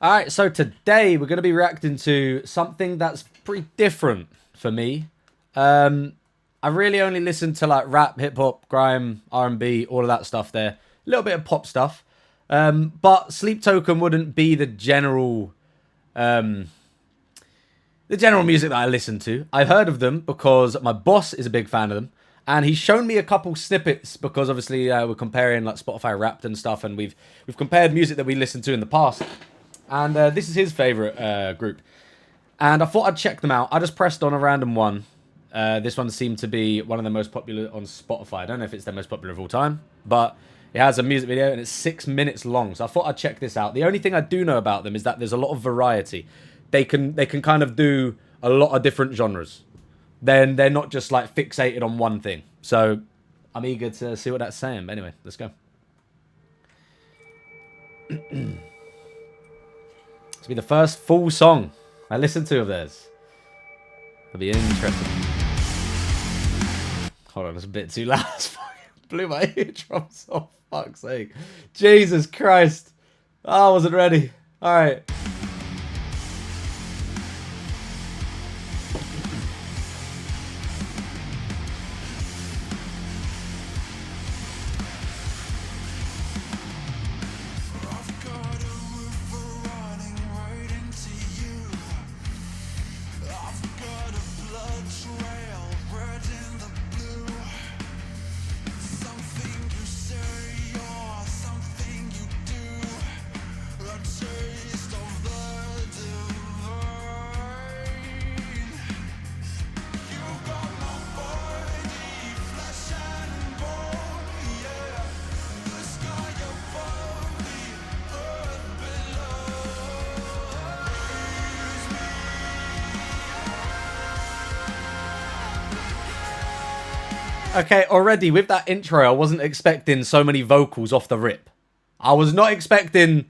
Alright, so today we're going to be reacting to something that's pretty different for me. I really only listen to like rap, hip-hop, grime, R&B, all of that stuff there. A little bit of pop stuff. But Sleep Token wouldn't be the general music that I listen to. I've heard of them because my boss is a big fan of them. And he's shown me a couple snippets because obviously we're comparing like Spotify Wrapped and stuff, and we've compared music that we listened to in the past. And this is his favorite group. And I thought I'd check them out. I just pressed on a random one. This one seemed to be one of the most popular on Spotify. I don't know if it's their most popular of all time, but it has a music video and it's 6 minutes long. So I thought I'd check this out. The only thing I do know about them is that there's a lot of variety. They can kind of do a lot of different genres. Then they're not just like fixated on one thing. So I'm eager to see what that's saying. But anyway, let's go. This will be the first full song I listened to of theirs. It'll be interesting. Hold on, it's a bit too loud. Blew my eardrums off. Fuck's sake. Jesus Christ. Oh, I wasn't ready. Alright. Okay, already with that intro, I wasn't expecting so many vocals off the rip. I was not expecting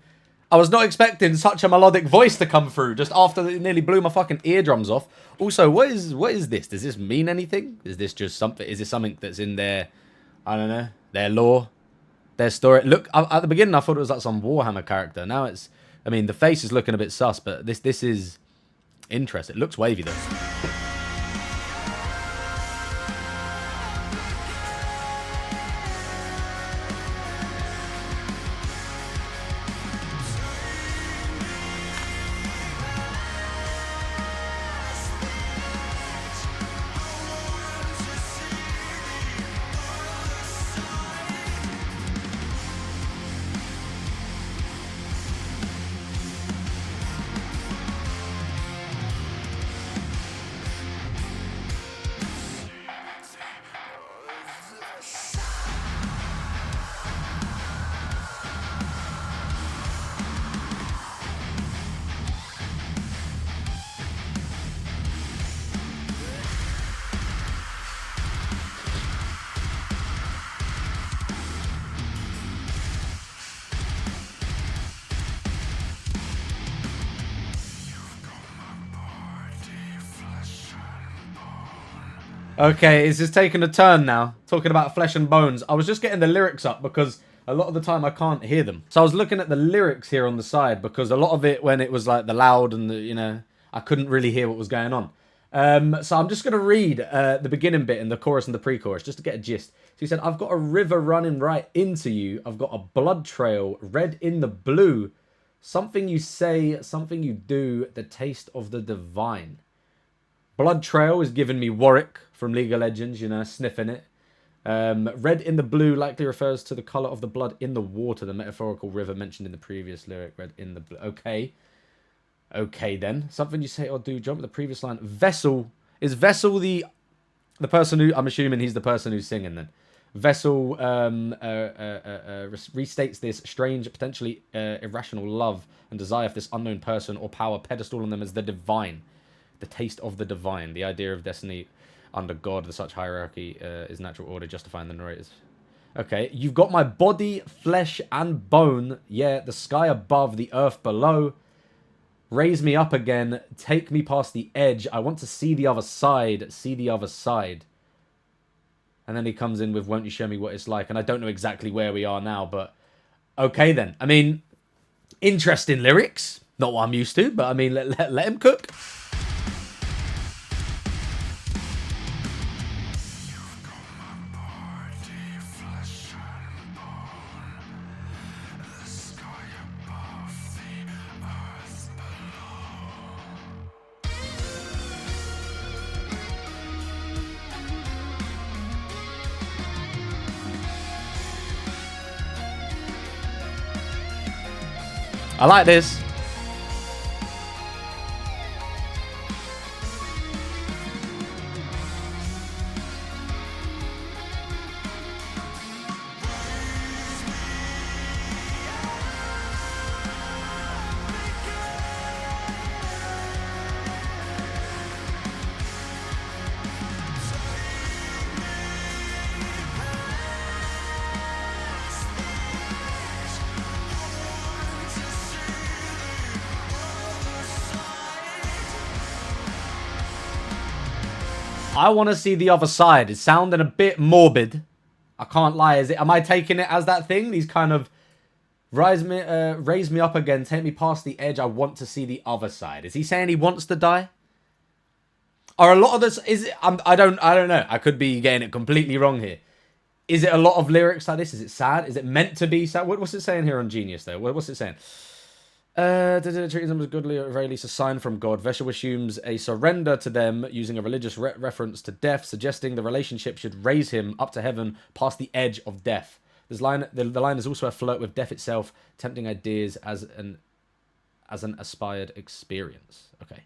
such a melodic voice to come through just after it nearly blew my fucking eardrums off. Also, what is this? Does this mean anything? Is this just something? Is this something that's in their, I don't know, their lore, their story? Look, at the beginning I thought it was like some Warhammer character. Now it's, I mean, the face is looking a bit sus, but this is interesting. It looks wavy though. Okay, it's just taking a turn now. Talking about flesh and bones. I was just getting the lyrics up because a lot of the time I can't hear them. So I was looking at the lyrics here on the side because a lot of it, when it was like the loud and the, you know, I couldn't really hear what was going on. So I'm just going to read the beginning bit and the chorus and the pre-chorus just to get a gist. So he said, I've got a river running right into you. I've got a blood trail, red in the blue. Something you say, something you do, the taste of the divine. Blood trail is giving me Warwick from League of Legends, you know, sniffing it. Red in the blue likely refers to the colour of the blood in the water, the metaphorical river mentioned in the previous lyric. Red in the blue. Okay. Okay, then. Something you say or do. Jump at the previous line. Vessel. Is Vessel the person who... I'm assuming he's the person who's singing, then. Vessel restates this strange, potentially irrational love and desire for this unknown person or power, pedestal on them as the divine. The taste of the divine. The idea of destiny under God, such hierarchy is natural order justifying the narrators. Okay, you've got my body, flesh, and bone. Yeah, the sky above, the earth below. Raise me up again. Take me past the edge. I want to see the other side. See the other side. And then he comes in with, won't you show me what it's like? And I don't know exactly where we are now, but okay then. I mean, interesting lyrics. Not what I'm used to, but I mean, let him cook. I like this. I want to see the other side. It's sounding a bit morbid. I can't lie. Am I taking it as that thing? These kind of raise me up again, take me past the edge. I want to see the other side. Is he saying he wants to die? Are a lot of this? Is it? I don't know. I could be getting it completely wrong here. Is it a lot of lyrics like this? Is it sad? Is it meant to be sad? What's it saying here on Genius though? What's it saying? Treating them as goodly, or at very least a sign from God. Vesho assumes a surrender to them using a religious reference to death, suggesting the relationship should raise him up to heaven past the edge of death. The line is also a flirt with death itself, tempting ideas as an aspired experience. Okay.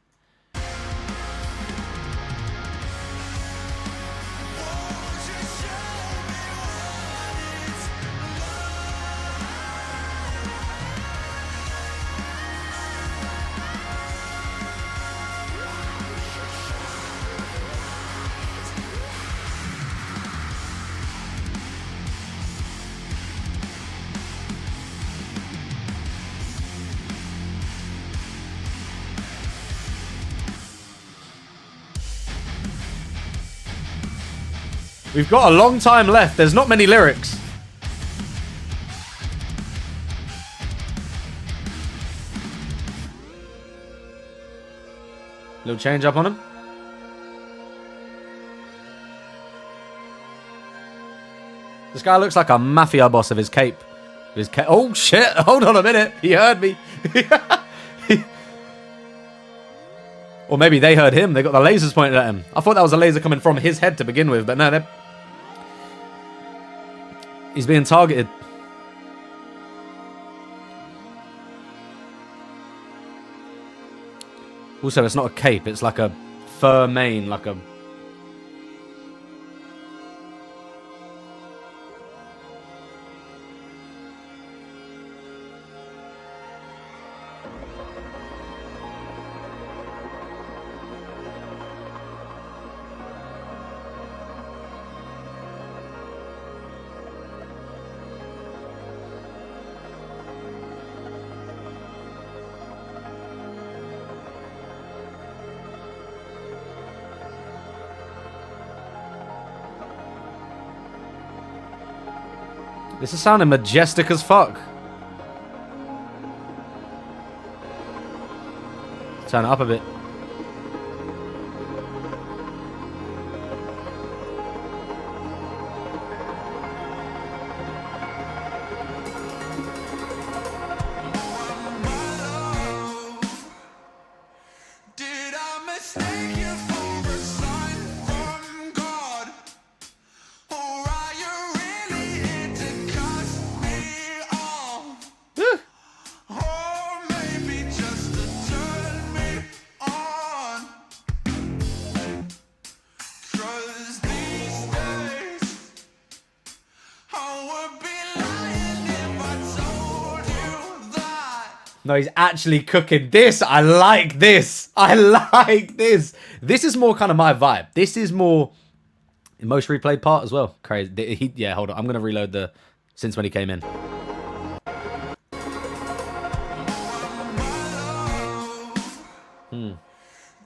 We've got a long time left. There's not many lyrics. Little change up on him. This guy looks like a mafia boss of his cape. Oh shit! Hold on a minute. He heard me. Or maybe they heard him. They got the lasers pointed at him. I thought that was a laser coming from his head to begin with, but no, he's being targeted. Also, it's not a cape. It's like a fur mane, like a... This is sounding majestic as fuck. Turn it up a bit. No, he's actually cooking. This, I like this. I like this. This is more kind of my vibe. This is more most replayed part as well. Crazy. Yeah, hold on. I'm going to reload the since when he came in.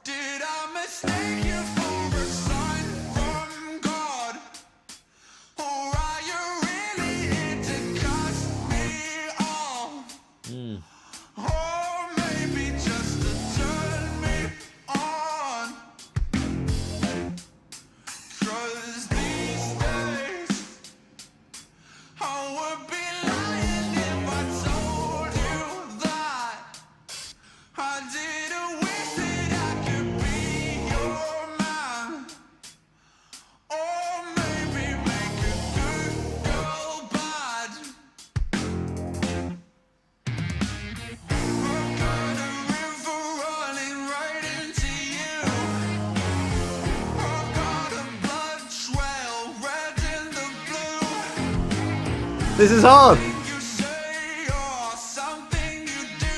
Did I mistake you for a sign from God? Or are you really here to cast me off? Or maybe This is hard. You say or something you do.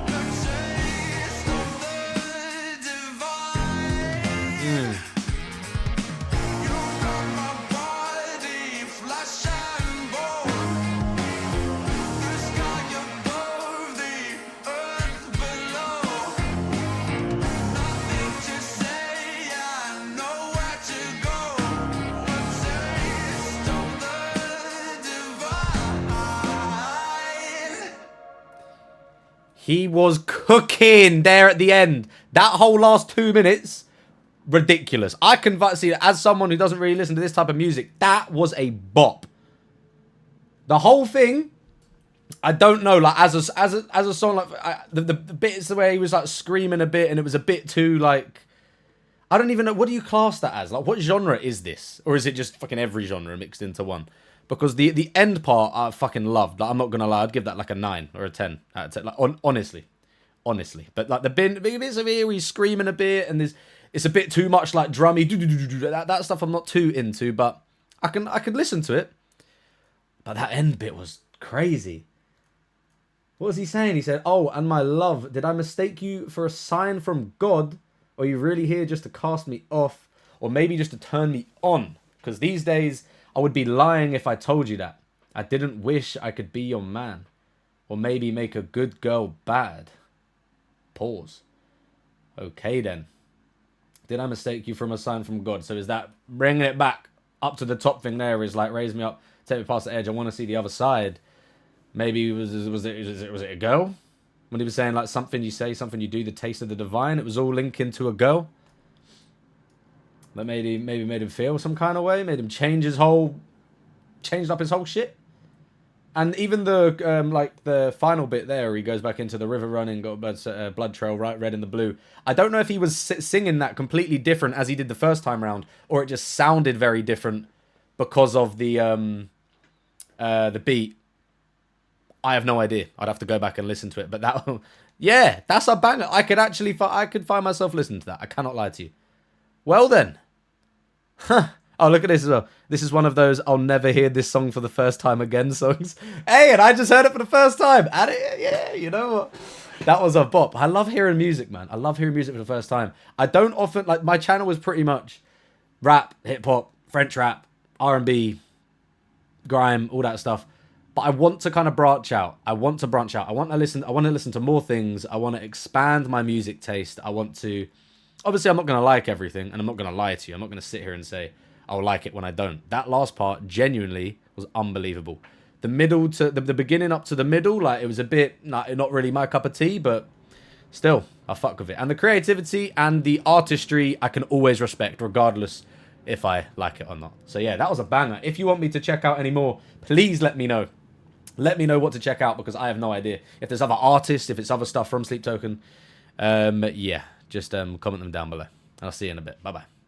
The taste of the divine. You got my body, flesh and bone. The sky above, the earth below. Nothing to say and nowhere to go. A taste of the divine. He was cooking there at the end. That whole last 2 minutes, ridiculous. I can see that as someone who doesn't really listen to this type of music, that was a bop. The whole thing, I don't know, like as a song, like the bits where he was like screaming a bit, and it was a bit too like, I don't even know, what do you class that as? Like, what genre is this, or is it just fucking every genre mixed into one? Because the end part I fucking loved. Like, I'm not gonna lie, I'd give that like a 9 or a 10 out of 10. Like honestly. But like the big bits of here, he's screaming a bit, and it's a bit too much like drummy. That stuff I'm not too into, but I could listen to it. But that end bit was crazy. What was he saying? He said, "Oh, and my love, did I mistake you for a sign from God, or are you really here just to cast me off, or maybe just to turn me on? Because these days I would be lying if I told you that. I didn't wish I could be your man, or maybe make a good girl bad." Pause. Okay then. Did I mistake you from a sign from God? So is that bringing it back up to the top thing there? Is like, raise me up, take me past the edge. I want to see the other side. Maybe was it a girl? When he was saying like something you say, something you do, the taste of the divine. It was all linking to a girl. That maybe made him feel some kind of way. Made him changed up his whole shit. And even the like the final bit there, he goes back into the river running, got a blood trail, right, red and the blue. I don't know if he was singing that completely different as he did the first time round, or it just sounded very different because of the beat. I have no idea. I'd have to go back and listen to it. But that, yeah, that's a banger. I could find myself listening to that. I cannot lie to you. Well then. Huh. Oh, look at this as well. This is one of those I'll never hear this song for the first time again songs. Hey, and I just heard it for the first time. And yeah, you know what? That was a bop. I love hearing music, man. I love hearing music for the first time. I don't often, like, my channel was pretty much rap, hip-hop, French rap, R&B, grime, all that stuff. But I want to kind of branch out. I want to listen to more things. I want to expand my music taste. I want to... Obviously, I'm not going to like everything, and I'm not going to lie to you. I'm not going to sit here and say I'll like it when I don't. That last part genuinely was unbelievable. The middle to the beginning up to the middle, like, it was a bit not really my cup of tea, but still, I fuck with it. And the creativity and the artistry, I can always respect, regardless if I like it or not. So yeah, that was a banger. If you want me to check out any more, please let me know. Let me know what to check out, because I have no idea. If there's other artists, if it's other stuff from Sleep Token, yeah, just comment them down below. I'll see you in a bit. Bye-bye.